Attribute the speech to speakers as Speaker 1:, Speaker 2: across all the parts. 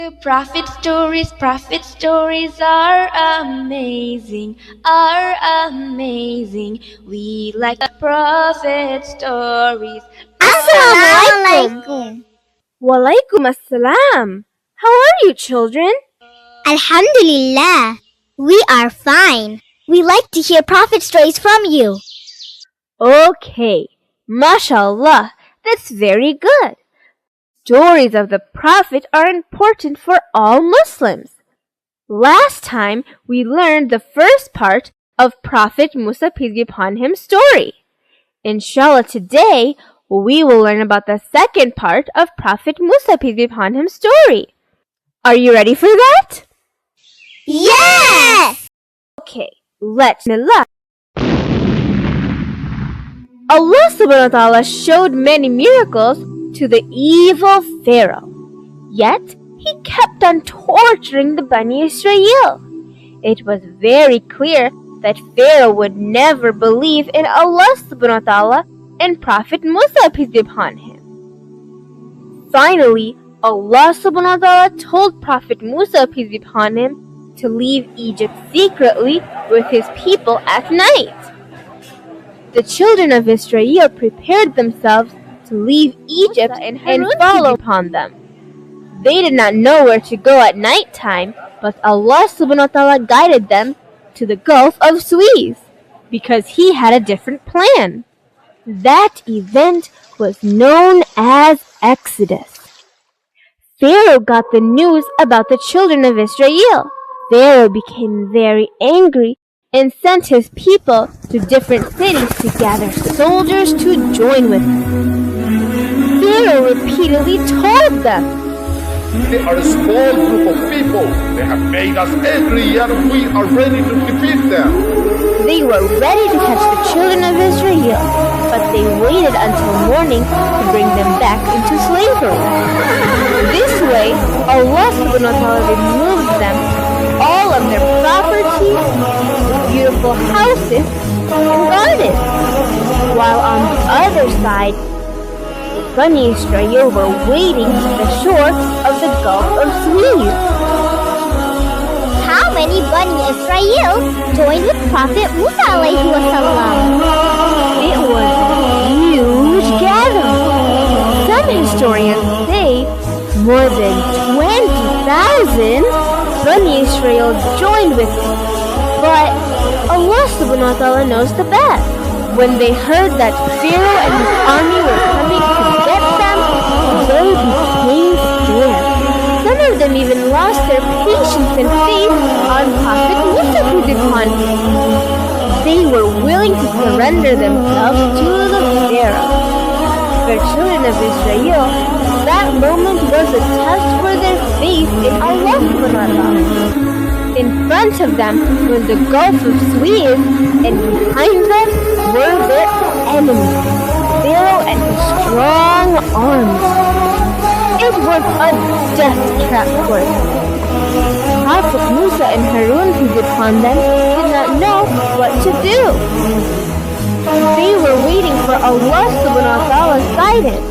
Speaker 1: Prophet stories are amazing. We like prophet stories.
Speaker 2: Assalamualaikum.
Speaker 3: Walaikum assalam. How are you, children?
Speaker 2: Alhamdulillah. We are fine. We like to hear prophet stories from you.
Speaker 3: Okay, mashallah, that's very good. Stories of the Prophet are important for all Muslims. Last time, we learned the first part of Prophet Musa, peace be upon him, story. Inshallah, today, we will learn about the second part of Prophet Musa, peace be upon him, story. Are you ready for that?
Speaker 2: Yes!
Speaker 3: Okay, let's Bismillah. Allah subhanahu wa ta'ala showed many miracles to the evil Pharaoh. Yet, he kept on torturing the Bani Israel. It was very clear that Pharaoh would never believe in Allah subhanahu wa ta'ala and Prophet Musa, peace be upon him. Finally, Allah subhanahu wa ta'ala told Prophet Musa, peace be upon him, to leave Egypt secretly with his people at night. The children of Israel prepared themselves to leave Egypt and follow upon them. They did not know where to go at night time, but Allah subhanahu wa ta'ala guided them to the Gulf of Suez because he had a different plan. That event was known as Exodus. Pharaoh got the news about the children of Israel. Pharaoh became very angry and sent his people to different cities to gather soldiers to join with him. Pharaoh repeatedly told them,
Speaker 4: "They are a small group of people. They have made us angry and we are ready to defeat them."
Speaker 3: They were ready to catch the children of Israel, but they waited until morning to bring them back into slavery. This way, Allah subhanahu wa ta'ala removed them all of their property, beautiful houses, and gardens. While on the other side, the Bani Israel were waiting at the shore of the Gulf of Suez.
Speaker 2: How many Bani Israel joined with Prophet Musa alayhi wasallam?
Speaker 3: It was a huge gathering. Some historians say more than 20,000 Bani Israel joined with him. But Allah subhanahu wa ta'ala knows the best. When they heard that Pharaoh and his army were coming to get them, they became scared. Some of them even lost their patience and faith on Prophet Musa, peace be upon him. They were willing to surrender themselves to the Pharaoh. For children of Israel, that moment was a test for their faith in Allah subhanahu wa ta'ala. In front of them was the Gulf of Suez, and behind them were their enemies, Pharaoh and his strong armies. It was a death trap for them. Prophet Musa and Harun, peace be upon them, did not know what to do. They were waiting for Allah subhanahu wa ta'ala's guidance.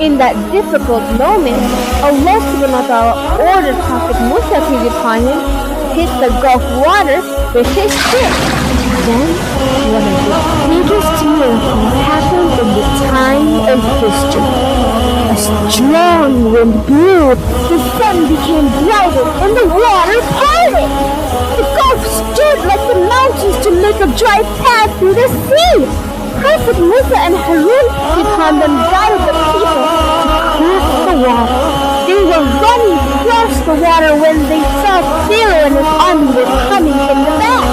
Speaker 3: In that difficult moment, Allah subhanahu wa ta'ala ordered Prophet Musa, peace be upon him, hit the Gulf water with his stick. Then, one of the biggest miracles happened in the time of history. A strong wind blew, the sun became brighter, and the water parted. The Gulf stood like the mountains to make a dry path through the sea. Prophet Musa and Harun upon them guided the people to cross the water. They were running across the water when they saw Pharaoh and his army were coming in the back.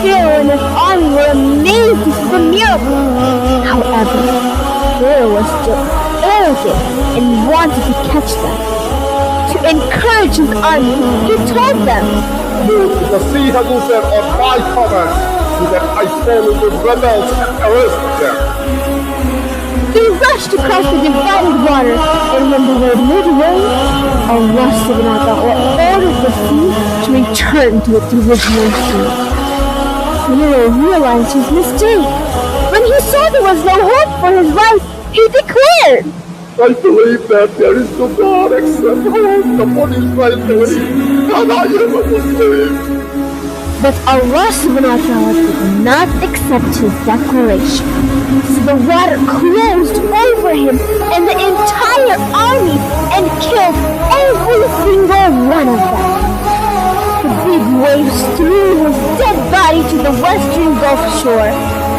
Speaker 3: Pharaoh and his army were amazed to see the miracle. However, Pharaoh was still arrogant and wanted to catch them. To encourage his army, he told them,
Speaker 4: "The sea has opened on my command, so that I follow the rebels and arrest them."
Speaker 3: They rushed across the divided water, and when they were midway, Allah subhanahu wa ta'ala ordered the sea to return to its original state. Pharaoh realized his mistake. When he saw there was no hope for his life, he declared,
Speaker 4: I believe that there is no God except Allah upon Israel believe, and I am a Muslim.
Speaker 3: But Allah subhanahu wa ta'ala did not accept his declaration. So the water closed over him and the entire army and killed every single one of them. The big waves threw his dead body to the western Gulf shore.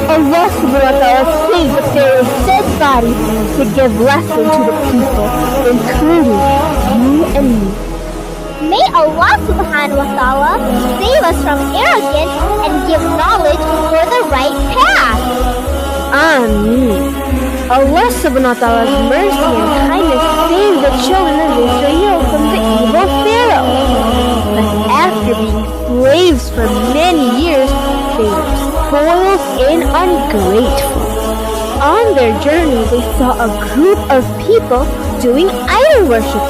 Speaker 3: Allah subhanahu wa ta'ala saved the Pharaoh's dead body to give lesson to the people, including you and me.
Speaker 2: May Allah subhanahu wa ta'ala save us from arrogance and give knowledge for the right path.
Speaker 3: Ameen. Allah subhanahu wa ta'ala's mercy and kindness saved the children of Israel from the evil Pharaoh. But after being slaves for many years, they were spoiled and ungrateful. On their journey, they saw a group of people doing idol worship.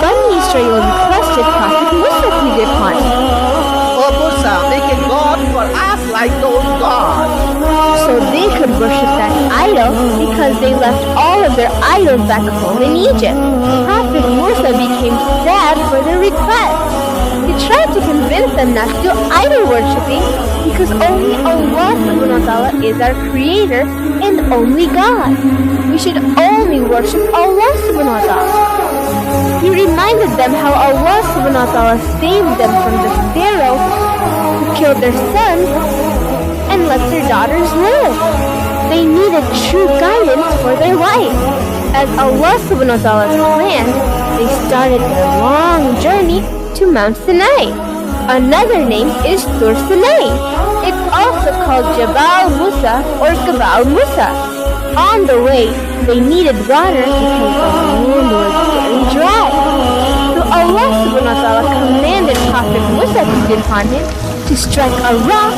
Speaker 3: Bani Israel requested Prophet Musa to depart.
Speaker 5: Oh Musa, make a God for us like those gods.
Speaker 3: So they could worship that idol because they left all of their idols back home in Egypt. Prophet Musa became sad for their request. He tried to convince them not to do idol worshipping because only Allah subhanahu wa ta'ala is our creator and only God. We should only worship Allah subhanahu wa ta'ala. He reminded them how Allah subhanahu wa ta'ala saved them from the Pharaoh who killed their sons and let their daughters live. They needed true guidance for their life. As Allah subhanahu wa ta'ala planned, they started their long journey to Mount Sinai. Another name is Tur Sinai. It's also called Jabal Musa or Kabal Musa. On the way, they needed water because the land was very dry. So Allah subhanahu wa ta'ala commanded Prophet Musa to get upon him to strike a rock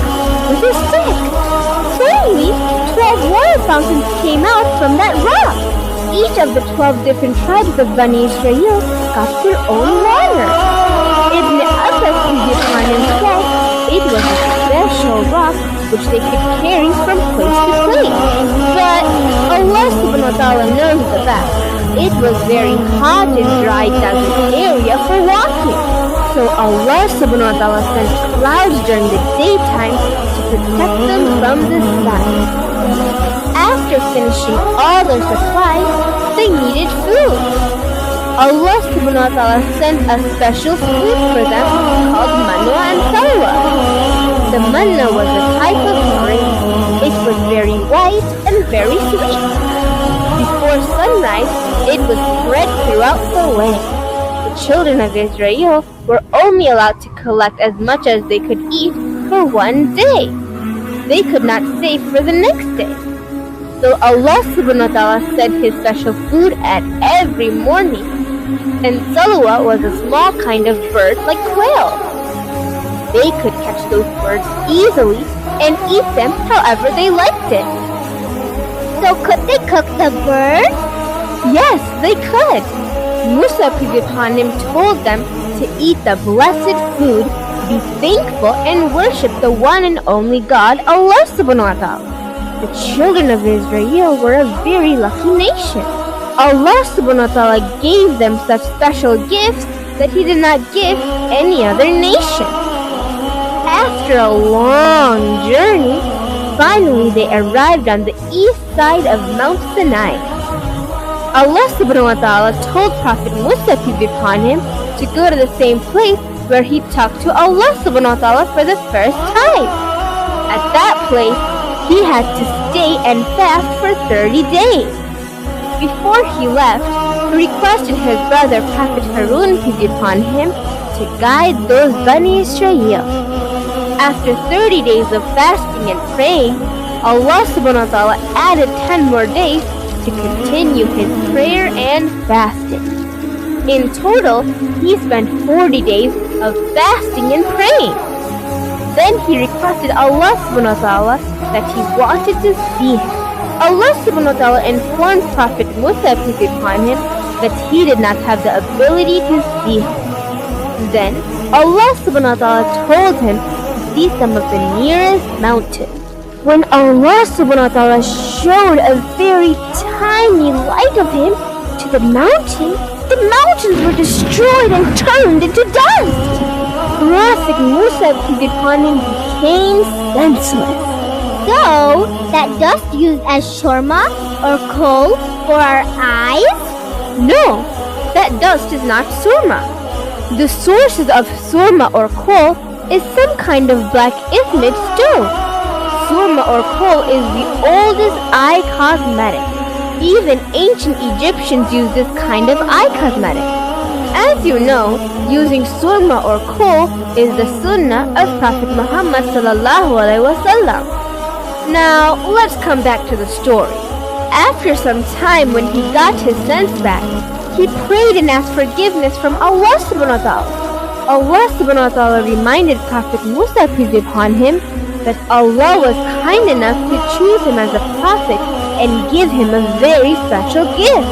Speaker 3: with his stick. Suddenly, 12 water fountains came out from that rock. Each of the 12 different tribes of Bani Israel got their own water. Ibn Abbas upon him said it was a special rock which they could carry from place to place. But Allah subhanahu wa ta'ala knows the best. It was very hot and dry desert area for walking. So Allah subhanahu wa ta'ala sent clouds during the daytime to protect them from the sun. After finishing all their supplies, they needed food. Allah subhanahu wa ta'ala sent a special food for them called manna and salwa. The manna was a type of grain. It was very white and very sweet. Before sunrise, it was spread throughout the land. The children of Israel were only allowed to collect as much as they could eat for one day. They could not save for the next day. So Allah subhanahu wa ta'ala sent his special food at every morning. And salwa was a small kind of bird like quail. They could catch those birds easily and eat them however they liked it.
Speaker 2: So could they cook the bird?
Speaker 3: Yes, they could. Musa upon him told them to eat the blessed food, be thankful, and worship the one and only God, Allah subhanahu wa ta'ala. The children of Israel were a very lucky nation. Allah subhanahu wa ta'ala gave them such special gifts that He did not give any other nation. After a long journey, finally they arrived on the east side of Mount Sinai. Allah subhanahu wa ta'ala told Prophet Musa peace be upon him to go to the same place where he talked to Allah subhanahu wa ta'ala for the first time. At that place, he had to stay and fast for 30 days. Before he left, he requested his brother Prophet Harun peace be upon him to guide those Bani Israel. After 30 days of fasting and praying, Allah subhanahu wa ta'ala added 10 more days to continue his prayer and fasting. In total, he spent 40 days of fasting and praying. Then he requested Allah subhanahu wa ta'ala that he wanted to see him. Allah subhanahu wa ta'ala informed Prophet Musa peace be upon him that he did not have the ability to see him. Then Allah subhanahu wa ta'ala told him to see some of the nearest mountains. When Allah subhanahu wa ta'ala showed a very tiny light of him to to the mountains were destroyed and turned into dust. Prophet Musa, peace be upon him, became senseless.
Speaker 2: So, that dust used as shorma or coal for our eyes?
Speaker 3: No, that dust is not surma. The sources of surma or coal is some kind of black ismid stone. Surma or coal is the oldest eye cosmetic. Even ancient Egyptians used this kind of eye cosmetic. As you know, using surma or coal is the sunnah of Prophet Muhammad sallallahu alaihi wasallam. Now, let's come back to the story. After some time, when he got his sense back, he prayed and asked forgiveness from Allah subhanahu wa ta'ala. Allah subhanahu wa ta'ala reminded Prophet Musa, peace be upon him, that Allah was kind enough to choose him as a prophet and give him a very special gift,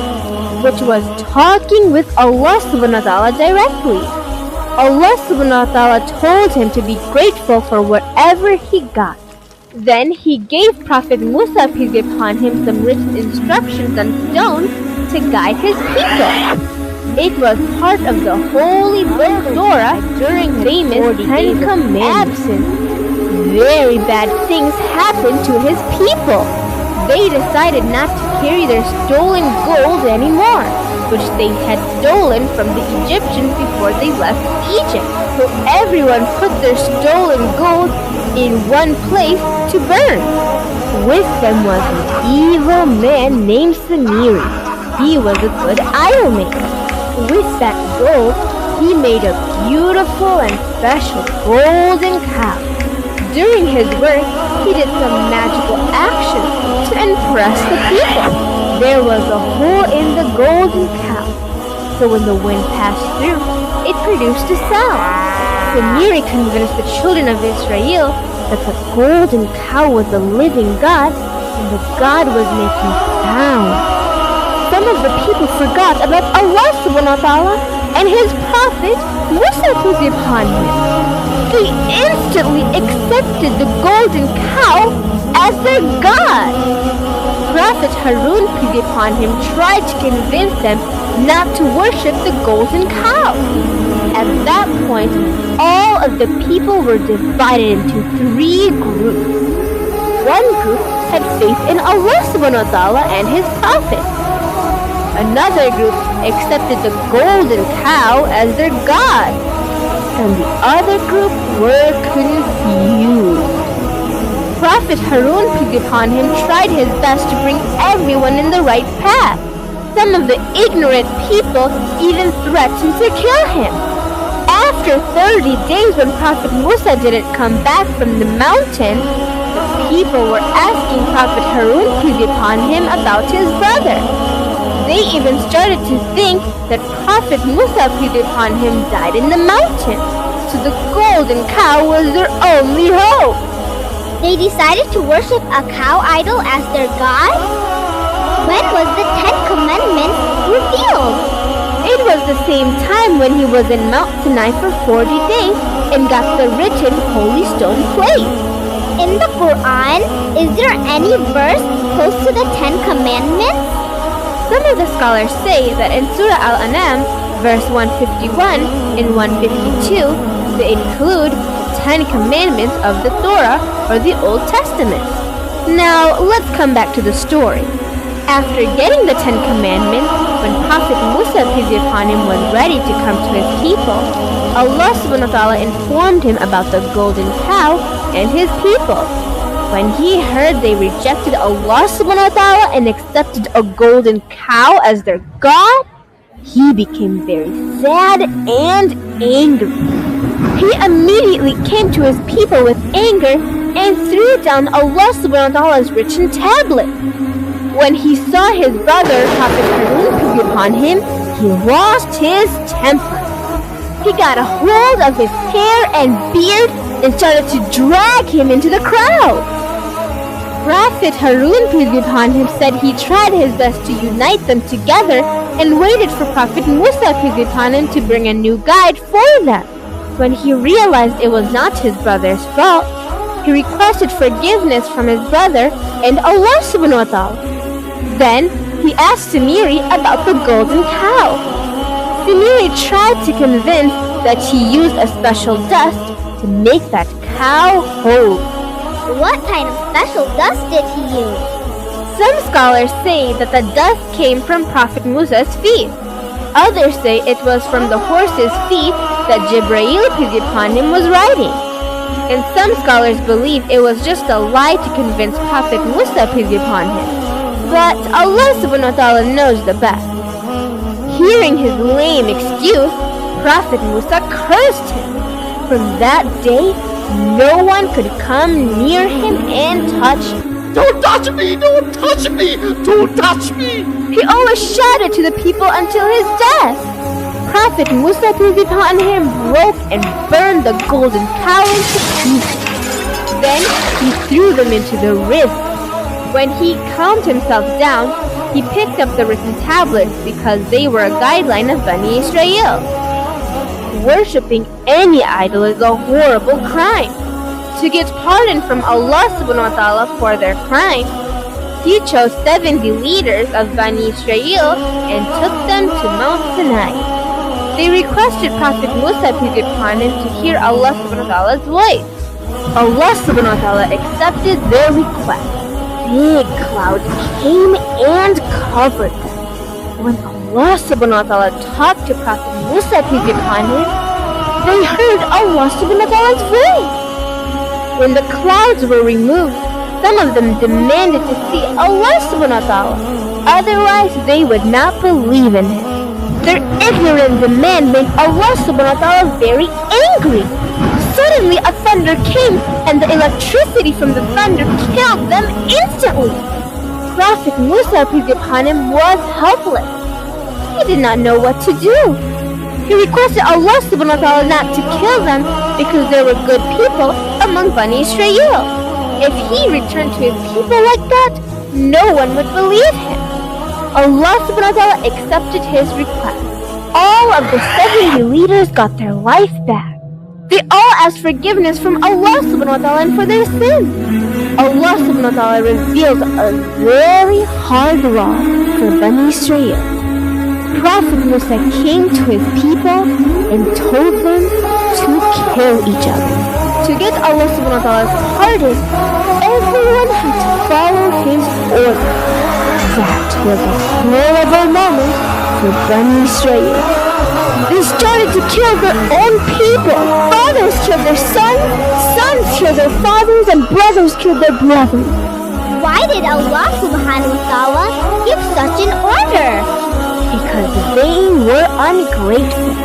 Speaker 3: which was talking with Allah subhanahu wa ta'ala directly. Allah subhanahu wa ta'ala told him to be grateful for whatever he got. Then he gave Prophet Musa, peace be upon him, some written instructions on stones to guide his people. It was part of the holy book Torah during famous 10 Commandments. Very bad things happened to his people. They decided not to carry their stolen gold anymore, which they had stolen from the Egyptians before they left Egypt. So everyone put their stolen gold in one place to burn. With them was an evil man named Samiri. He was a good idol maker. With that gold, he made a beautiful and special golden cow. During his work, he did some magical actions to impress the people. There was a hole in the golden cow, so when the wind passed through, it produced a sound. Samiri convinced the children of Israel that the golden cow was the living God, and the God was making sound. Some of the people forgot about Allah subhanahu wa ta'ala and his prophet Musa, peace be upon him. They instantly accepted the golden cow as their God. Prophet Harun, peace be upon him, tried to convince them not to worship the golden cow. At that point, all of the people were divided into 3 groups. One group had faith in Allah subhanahu wa ta'ala and his prophet. Another group accepted the golden cow as their God. And the other group were confused. Prophet Harun, peace be upon him, tried his best to bring everyone in the right path. Some of the ignorant people even threatened to kill him. After 30 days, when Prophet Musa didn't come back from the mountain, the people were asking Prophet Harun, peace be upon him, about his brother. They even started to think that Prophet Musa, peace be upon him, died in the mountain. So the golden cow was their only hope.
Speaker 2: They decided to worship a cow idol as their god? When was the 10 Commandments revealed?
Speaker 3: It was the same time when he was in Mount Sinai for 40 days and got the written holy stone plate.
Speaker 2: In the Quran, is there any verse close to the 10 Commandments?
Speaker 3: Some of the scholars say that in Surah Al-An'am, verse 151 and 152, they include the 10 Commandments of the Torah or the Old Testament. Now, let's come back to the story. After getting the 10 Commandments, when Prophet Musa, peace be upon him, was ready to come to his people, Allah subhanahu wa ta'ala informed him about the golden cow and his people. When he heard they rejected Allah subhanahu wa ta'ala and accepted a golden cow as their God, he became very sad and angry. He immediately came to his people with anger and threw down Allah subhanahu wa ta'ala's written tablet. When he saw his brother, Prophet Harun, peace be upon him, he lost his temper. He got a hold of his hair and beard and started to drag him into the crowd. Prophet Harun, peace be upon him, said he tried his best to unite them together and waited for Prophet Musa, peace be upon him, to bring a new guide for them. When he realized it was not his brother's fault, he requested forgiveness from his brother and Allah subhanahu wa ta'ala. Then he asked Samiri about the golden cow. Samiri tried to convince that he used a special dust to make that cow whole.
Speaker 2: What kind of special dust did he use?
Speaker 3: Some scholars say that the dust came from Prophet Musa's feet. Others say it was from the horse's feet that Jibreel, peace be upon him, was riding. And some scholars believe it was just a lie to convince Prophet Musa, peace be upon him. But Allah subhanahu wa ta'ala knows the best. Hearing his lame excuse, Prophet Musa cursed him. From that day, no one could come near him and touch him.
Speaker 4: Don't touch me! Don't touch me! Don't touch me!
Speaker 3: He always shouted to the people until his death. Prophet Musa, peace be upon him, broke and burned the golden cow into pieces. Then he threw them into the river. When he calmed himself down, he picked up the written tablets because they were a guideline of Bani Israel. Worshipping any idol is a horrible crime. To get pardon from Allah subhanahu wa ta'ala for their crime, he chose 70 leaders of Bani Israel and took them to Mount Sinai. They requested Prophet Musa, peace be upon him, to hear Allah subhanahu wa ta'ala's voice. Allah subhanahu wa ta'ala accepted their request. Big clouds came and covered them. When Allah subhanahu wa ta'ala talked to Prophet Musa, peace be upon him, they heard Allah subhanahu wa ta'ala's voice. When the clouds were removed, some of them demanded to see Allah subhanahu wa ta'ala. Otherwise, they would not believe in him. Their ignorant demand made Allah subhanahu wa ta'ala very angry. Suddenly a thunder came and the electricity from the thunder killed them instantly. Prophet Musa, peace be upon him, was helpless. He did not know what to do. He requested Allah subhanahu wa ta'ala not to kill them because there were good people among Bani Israel. If he returned to his people like that, no one would believe him. Allah subhanahu wa ta'ala accepted his request. All of the 70 leaders got their life back. They all asked forgiveness from Allah subhanahu wa ta'ala and for their sins. Allah subhanahu wa ta'ala revealed a very hard law for Bani Israel. Prophet Musa came to his people and told them to kill each other. To get Allah subhanahu wa ta'ala's pardon, everyone had to follow his order. That was a horrible moment for Bani Israel. They started to kill their own people. Fathers killed their sons, sons killed their fathers, and brothers killed their brothers.
Speaker 2: Why did Allah subhanahu wa ta'ala give such an order?
Speaker 3: Because they were ungrateful.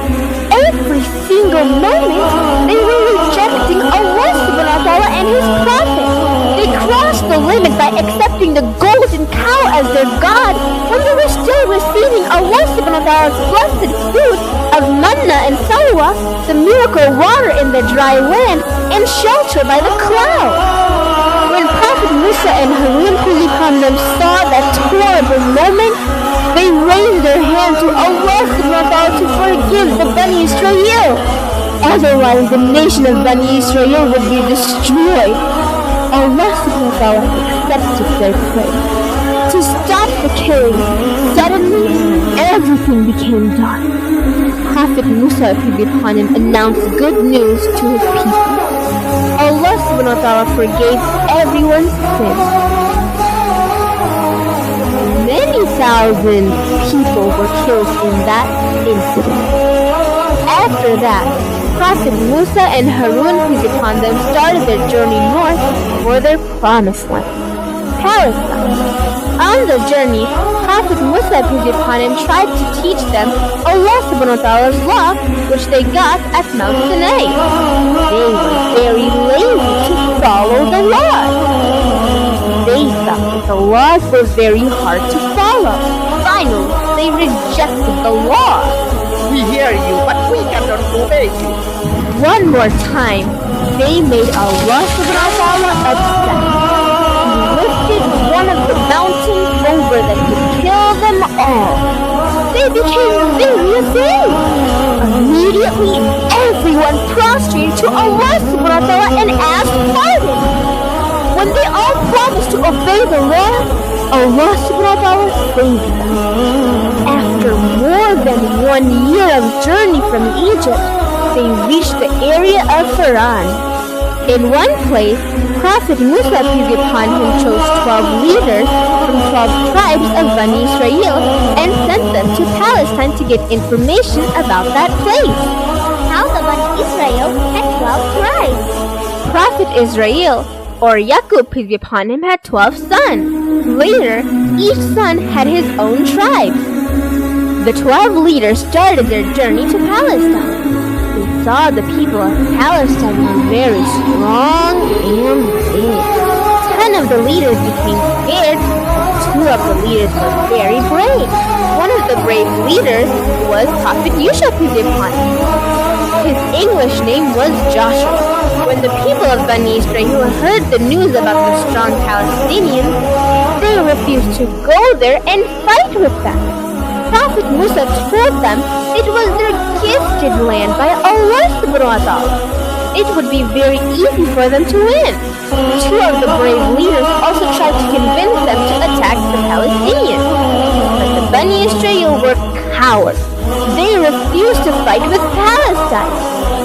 Speaker 3: Every single moment, they were rejecting Allah subhanahu wa ta'ala and His Prophet. They crossed the limit by accepting the golden cow as their God when they were still receiving Allah subhanahu wa ta'ala's blessed food of manna and salwa, the miracle water in the dry land, and shelter by the cloud. When Prophet Musa and Harun, peace be upon them, saw that horrible moment, they raised their hand to Allah subhanahu wa ta'ala to forgive the Bani Israel. Otherwise, the nation of Bani Israel would be destroyed. Allah subhanahu wa ta'ala accepted their prayer. To stop the killing, suddenly everything became dark. Prophet Musa, peace be upon him, announced good news to his people. Allah subhanahu wa ta'ala forgave everyone's sins. Many thousand people were killed in that incident. After that, Prophet Musa and Harun, peace be upon them, started their journey north for their promised land, Palestine. On the journey, Prophet Musa, peace be upon him, tried to teach them Allah subhanahu wa ta'ala's law, which they got at Mount Sinai. They were very lazy to follow the law. They thought that the laws were very hard to follow. Finally, they rejected the law.
Speaker 5: We hear you, but we cannot obey you.
Speaker 3: One more time, they made Allah subhanahu wa ta'ala upset. He lifted one of the mountains over them to kill them all. They became very afraid. Immediately, everyone prostrated to Allah subhanahu wa ta'ala and asked pardon. When they all promised to obey the law, Allah subhanahu wa ta'ala saved them. After more than 1 year of journey from Egypt, they reached the area of Faran. In one place, Prophet Musa peace upon him chose 12 leaders from 12 tribes of Bani Israel and sent them to Palestine to get information about that place.
Speaker 2: How the Bani Israel had 12 tribes.
Speaker 3: Prophet Israel, or Yaqub peace be upon him, had 12 sons. Later, each son had his own tribes. The 12 leaders started their journey to Palestine. They saw the people of Palestine were very strong and big. 10 of the leaders became scared, but 2 of the leaders were very brave. One of the brave leaders was Prophet Musa peace be upon him. His English name was Joshua. When the people of Bani Israel heard the news about the strong Palestinians, they refused to go there and fight with them. Prophet Musa told them it was their gifted land by Allah subhanahu wa ta'ala. It would be very easy for them to win. 2 of the brave leaders also tried to convince them to attack the Palestinians. But the Bani Israel were cowards. They refused to fight with Palestine.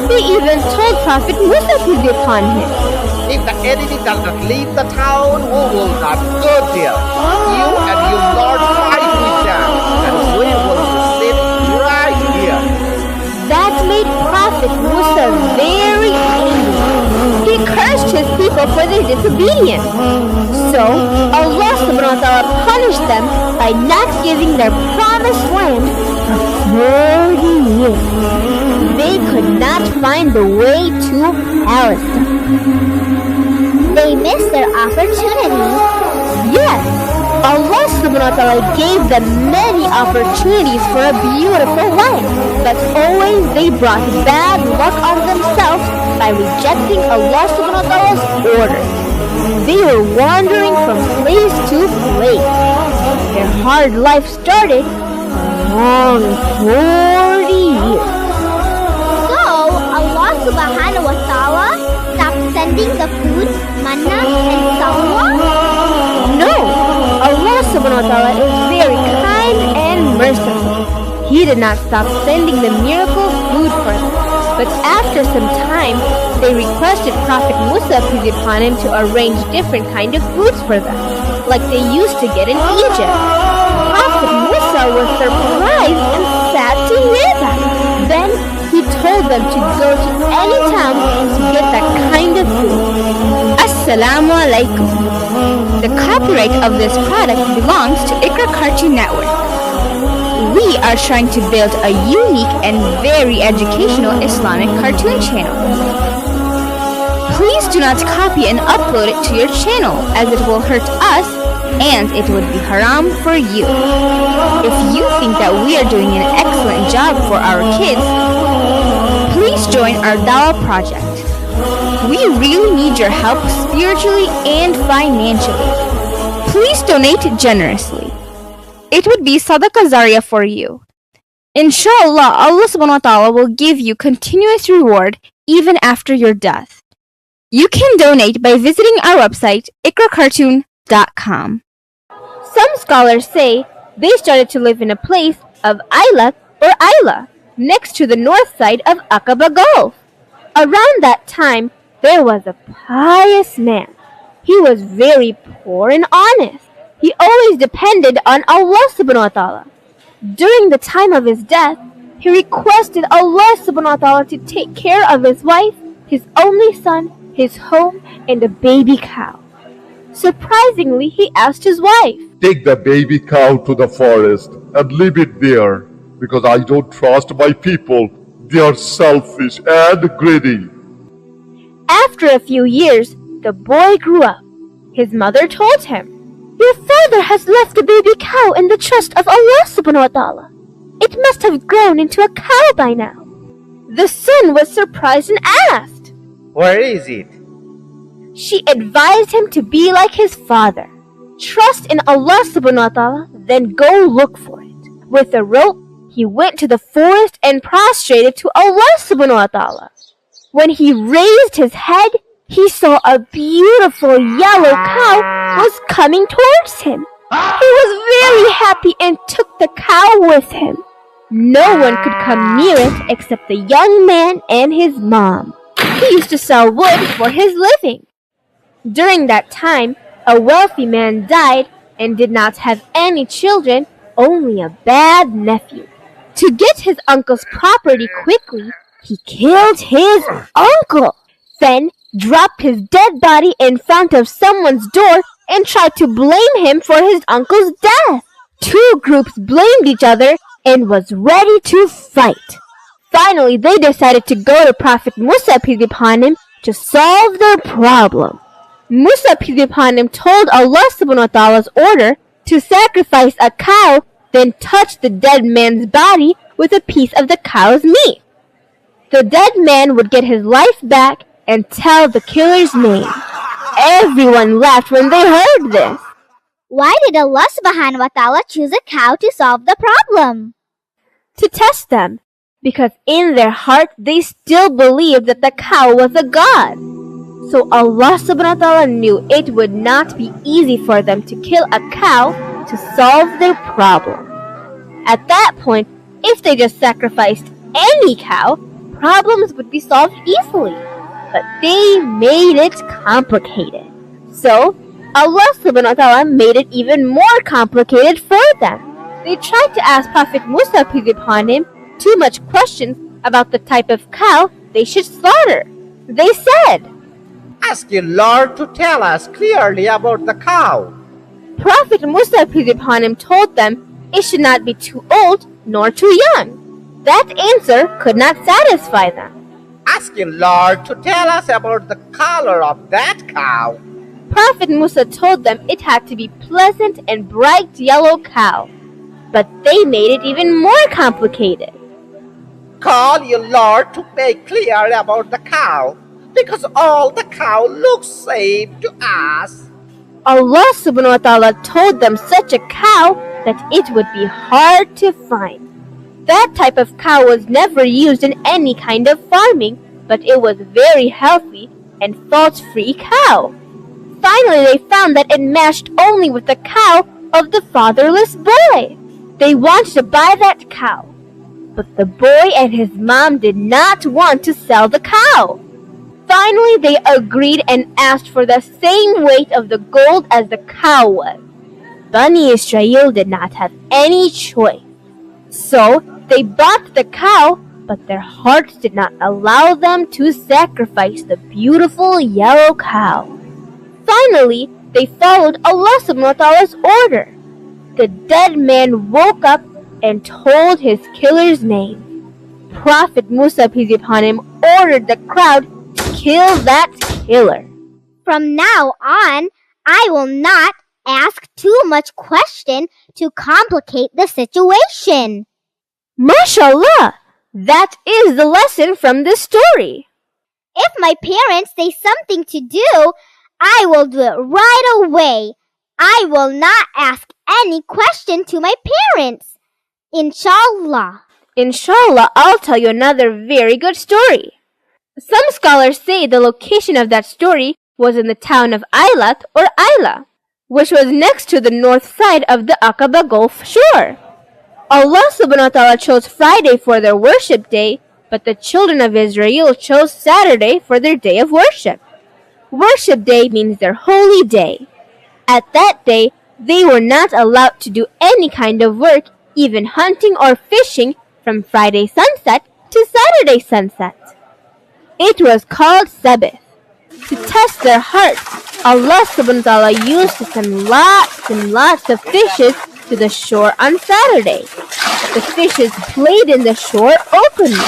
Speaker 3: They even told Prophet Musa peace be upon him,
Speaker 5: If the enemy does not leave the town, we will not go there. You and your Lord fight with them, and we will sit right here.
Speaker 3: That made Prophet Musa very angry. He cursed his people for their disobedience. So Allah subhanahu wa ta'ala punished them by not giving their promised land for 40 years. They could not find the way to Palestine.
Speaker 2: They missed their opportunity.
Speaker 3: Yes, Allah subhanahu wa ta'ala gave them many opportunities for a beautiful life, but always they brought bad luck on themselves by rejecting Allah subhanahu wa ta'ala's orders. They were wandering from place to place. Their hard life started a long 40 years.
Speaker 2: So Allah subhanahu wa ta'ala stopped sending the food, manna and salwa?
Speaker 3: No, Allah subhanahu wa ta'ala is very kind and merciful. He did not stop sending the miracle food for them. But after some time, they requested Prophet Musa peace be upon him to arrange different kind of foods for them, like they used to get in Egypt. Prophet Musa was surprised and sad to hear that. Then he told them to go to any town to get that kind of food. Assalamu alaikum. The copyright of this product belongs to Ikra Cartoon Network. We are trying to build a unique and very educational Islamic cartoon channel. Please do not copy and upload it to your channel, as it will hurt us and it would be haram for you. If you think that we are doing an excellent job for our kids, please join our Dawah project. We really need your help spiritually and financially. Please donate generously. It would be sadaqah zariyah for you. Inshallah, Allah subhanahu wa ta'ala will give you continuous reward even after your death. You can donate by visiting our website, ikracartoon.com. Some scholars say they started to live in a place of Ilak or Isla, next to the north side of Aqaba Gulf. Around that time, there was a pious man. He was very poor and honest. He always depended on Allah subhanahu wa ta'ala. During the time of his death, he requested Allah subhanahu wa ta'ala to take care of his wife, his only son, his home, and a baby cow. Surprisingly, he asked his wife,
Speaker 4: Take the baby cow to the forest and leave it there, because I don't trust my people. They are selfish and greedy.
Speaker 3: After a few years, the boy grew up. His mother told him, Your father has left the baby cow in the trust of Allah subhanahu wa ta'ala. It must have grown into a cow by now. The son was surprised and asked,
Speaker 5: Where is it?
Speaker 3: She advised him to be like his father. Trust in Allah subhanahu wa ta'ala, then go look for it. With a rope, he went to the forest and prostrated to Allah subhanahu wa ta'ala. When he raised his head, he saw a beautiful yellow cow was coming towards him. He was very happy and took the cow with him. No one could come near it except the young man and his mom. He used to sell wood for his living. During that time, a wealthy man died and did not have any children, only a bad nephew. To get his uncle's property quickly, he killed his uncle, then dropped his dead body in front of someone's door and tried to blame him for his uncle's death. Two groups blamed each other and was ready to fight. Finally, they decided to go to Prophet Musa peace be upon him to solve their problem. Musa peace be upon him told Allah subhanahu wa ta'ala's order to sacrifice a cow, then touch the dead man's body with a piece of the cow's meat. The dead man would get his life back and tell the killer's name. Everyone laughed when they heard this.
Speaker 2: Why did Allah subhanahu wa ta'ala choose a cow to solve the problem?
Speaker 3: To test them, because in their heart they still believed that the cow was a god. So Allah subhanahu wa ta'ala knew it would not be easy for them to kill a cow to solve their problem. At that point, if they just sacrificed any cow, problems would be solved easily. But they made it complicated. So Allah subhanahu wa ta'ala made it even more complicated for them. They tried to ask Prophet Musa peace be upon him too much questions about the type of cow they should slaughter. They said,
Speaker 5: Ask your Lord to tell us clearly about the cow.
Speaker 3: Prophet Musa peace be upon him told them it should not be too old nor too young. That answer could not satisfy them.
Speaker 5: Ask your Lord to tell us about the color of that cow.
Speaker 3: Prophet Musa told them it had to be pleasant and bright yellow cow. But they made it even more complicated.
Speaker 5: Call your Lord to make clear about the cow, because all the cow looks same to us.
Speaker 3: Allah subhanahu wa ta'ala told them such a cow that it would be hard to find. That type of cow was never used in any kind of farming, but it was very healthy and fault-free cow. Finally, they found that it matched only with the cow of the fatherless boy. They wanted to buy that cow, but the boy and his mom did not want to sell the cow. Finally, they agreed and asked for the same weight of the gold as the cow was. Bani Israel did not have any choice. So, they bought the cow, but their hearts did not allow them to sacrifice the beautiful yellow cow. Finally, they followed Allah subhanahu wa ta'ala's order. The dead man woke up and told his killer's name. Prophet Musa peace be upon him ordered the crowd to kill that killer.
Speaker 2: From now on, I will not ask too much question to complicate the situation.
Speaker 3: MashaAllah! That is the lesson from this story.
Speaker 2: If my parents say something to do, I will do it right away. I will not ask any question to my parents. Inshallah.
Speaker 3: Inshallah, I'll tell you another very good story. Some scholars say the location of that story was in the town of Eilat or Ayla, which was next to the north side of the Aqaba Gulf shore. Allah subhanahu wa ta'ala chose Friday for their worship day, but the children of Israel chose Saturday for their day of worship. Worship day means their holy day. At that day, they were not allowed to do any kind of work, even hunting or fishing, from Friday sunset to Saturday sunset. It was called Sabbath. To test their hearts, Allah subhanahu wa ta'ala used to send lots and lots of fishes to the shore on Saturday. The fishes played in the shore openly,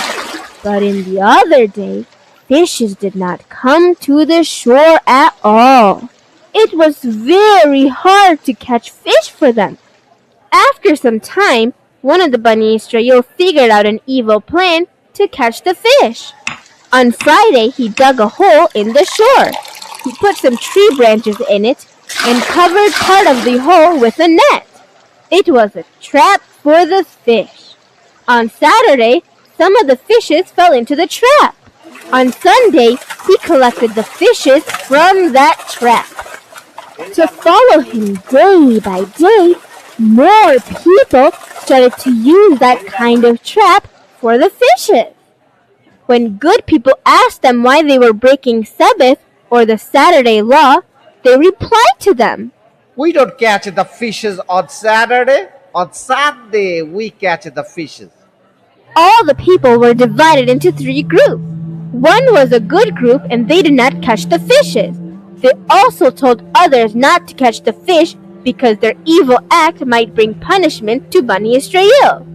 Speaker 3: but in the other day, fishes did not come to the shore at all. It was very hard to catch fish for them. After some time, one of the Bani Israel figured out an evil plan to catch the fish. On Friday, he dug a hole in the shore. He put some tree branches in it and covered part of the hole with a net. It was a trap for the fish. On Saturday, some of the fishes fell into the trap. On Sunday, he collected the fishes from that trap. To follow him day by day, more people started to use that kind of trap for the fishes. When good people asked them why they were breaking Sabbath or the Saturday law, they replied to them,
Speaker 5: We don't catch the fishes on Saturday. On Sunday, we catch the fishes.
Speaker 3: all the people were divided into three groups. One was a good group and they did not catch the fishes. They also told others not to catch the fish because their evil act might bring punishment to Bani Israel.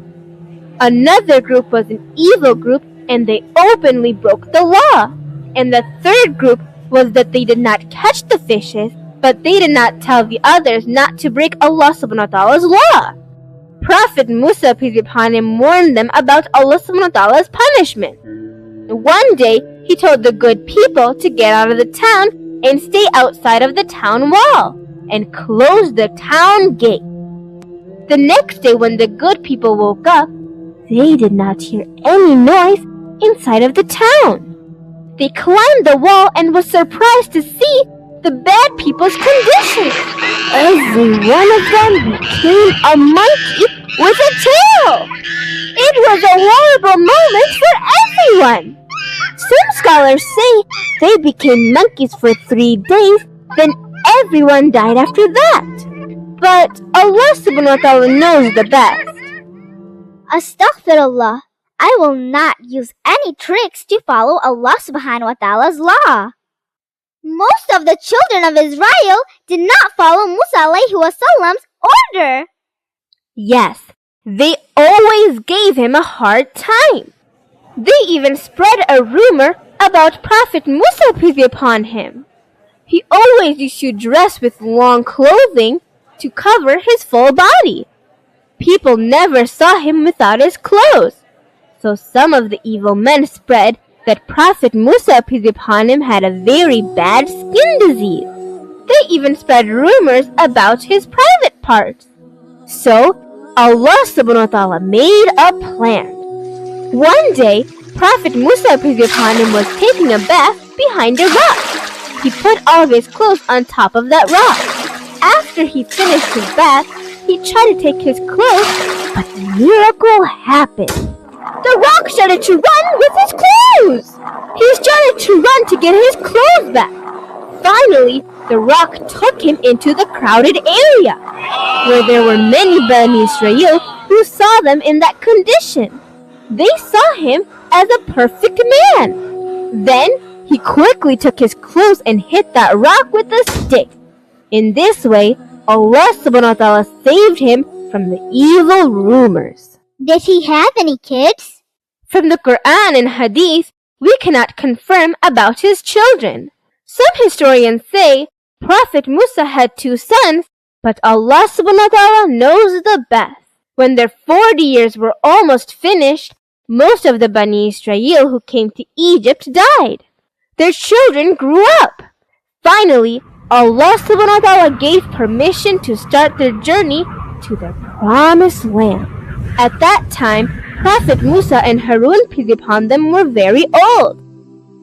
Speaker 3: Another group was an evil group and they openly broke the law. And the third group was that they did not catch the fishes, but they did not tell the others not to break Allah subhanahu wa ta'ala's law. Prophet Musa, peace be upon him, warned them about Allah subhanahu wa ta'ala's punishment. One day, he told the good people to get out of the town and stay outside of the town wall and close the town gate. The next day, when the good people woke up, they did not hear any noise inside of the town. They climbed the wall and was surprised to see the bad people's condition. Every one of them became a monkey with a tail. It was a horrible moment for everyone. Some scholars say they became monkeys for 3 days, then everyone died after that. But Allah subhanahu wa ta'ala knows the best.
Speaker 2: Astaghfirullah. I will not use any tricks to follow Allah subhanahu wa ta'ala's law. Most of the children of Israel did not follow Musa alayhi wasallam's order.
Speaker 3: Yes, they always gave him a hard time. They even spread a rumor about Prophet Musa, peace be upon him. He always used to dress with long clothing to cover his full body. People never saw him without his clothes. So some of the evil men spread that Prophet Musa, peace be upon him, had a very bad skin disease. They even spread rumors about his private parts. So Allah subhanahu wa ta'ala made a plan. One day, Prophet Musa, peace be upon him, was taking a bath behind a rock. He put all of his clothes on top of that rock. After he finished his bath, he tried to take his clothes, but a miracle happened. The rock started to run with his clothes. He started to run to get his clothes back. Finally, the rock took him into the crowded area, where there were many Bani Israel who saw them in that condition. They saw him as a perfect man. Then he quickly took his clothes and hit that rock with a stick. In this way, Allah subhanahu wa ta'ala saved him from the evil rumors.
Speaker 2: Did he have any kids?
Speaker 3: From the Quran and Hadith, we cannot confirm about his children. Some historians say Prophet Musa had 2 sons, but Allah subhanahu wa ta'ala knows the best. When their 40 years were almost finished, most of the Bani Israel who came to Egypt died. Their children grew up. Finally, Allah subhanahu wa ta'ala gave permission to start their journey to the promised land. At that time, Prophet Musa and Harun, peace be upon them, were very old.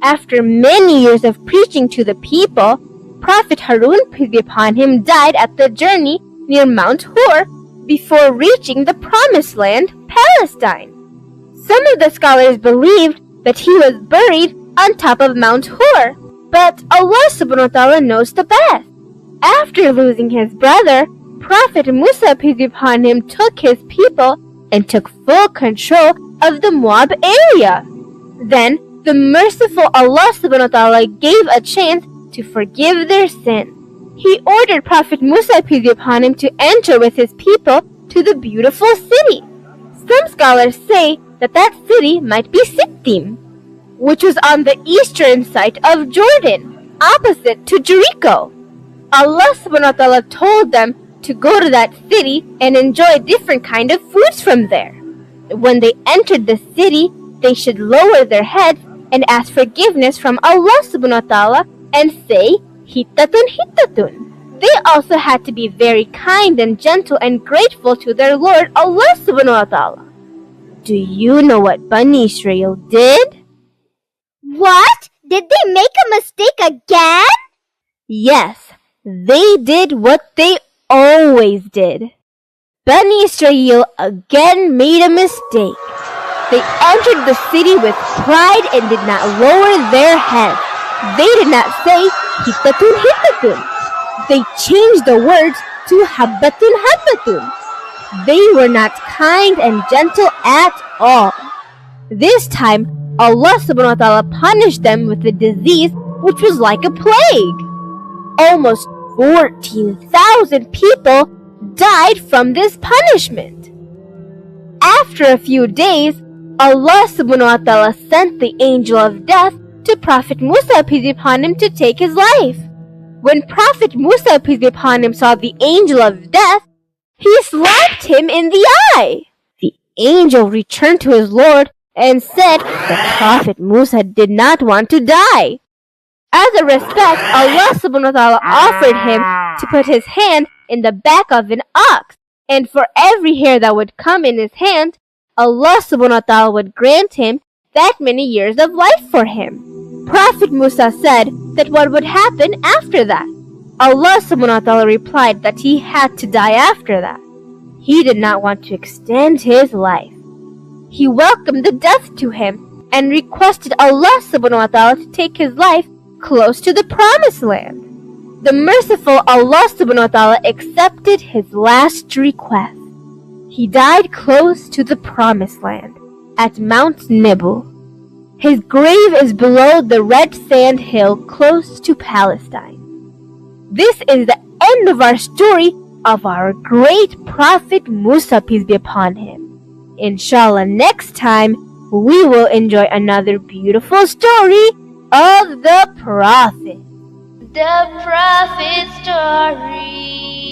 Speaker 3: After many years of preaching to the people, Prophet Harun, peace be upon him, died at the journey near Mount Hor before reaching the promised land, Palestine. Some of the scholars believed that he was buried on top of Mount Hor, but Allah subhanahu wa ta'ala knows the best. After losing his brother, Prophet Musa, peace be upon him, took his people and took full control of the Moab area. Then the merciful Allah subhanahu wa ta'ala gave a chance to forgive their sin. He ordered Prophet Musa, peace be upon him, to enter with his people to the beautiful city. Some scholars say that that city might be Sittim, which was on the eastern side of Jordan, opposite to Jericho. Allah subhanahu wa ta'ala told them to go to that city and enjoy different kind of foods from there. When they entered the city, they should lower their heads and ask forgiveness from Allah subhanahu wa ta'ala and say, Hittatun Hittatun. They also had to be very kind and gentle and grateful to their Lord Allah subhanahu wa ta'ala. Do you know what Bani Israel did?
Speaker 2: What? Did they make a mistake again?
Speaker 3: Yes, They did what they always did. Bani Israel again made a mistake. They entered the city with pride and did not lower their heads. They did not say, Hittatun, Hittatun. They changed the words to Habbatun, Habbatun. They were not kind and gentle at all. This time, Allah subhanahu wa ta'ala punished them with a disease which was like a plague. Almost 14,000 people died from this punishment. After a few days, Allah subhanahu wa ta'ala sent the angel of death to Prophet Musa, peace be upon him, to take his life. When Prophet Musa, peace be upon him, saw the angel of death, he slapped him in the eye. The angel returned to his Lord and said that Prophet Musa did not want to die. As a respect, Allah subhanahu wa ta'ala offered him to put his hand in the back of an ox, and for every hair that would come in his hand, Allah subhanahu wa ta'ala would grant him that many years of life for him. Prophet Musa said that what would happen after that? Allah subhanahu wa ta'ala replied that he had to die after that. He did not want to extend his life. He welcomed the death to him and requested Allah subhanahu wa ta'ala to take his life close to the promised land. The merciful Allah subhanahu wa ta'ala accepted his last request. He died close to the promised land at Mount Nibel. His grave is below the red sand hill close to Palestine. This is the end of our story of our great prophet Musa, peace be upon him. Inshallah, next time we will enjoy another beautiful story of the prophet.
Speaker 1: The prophet story.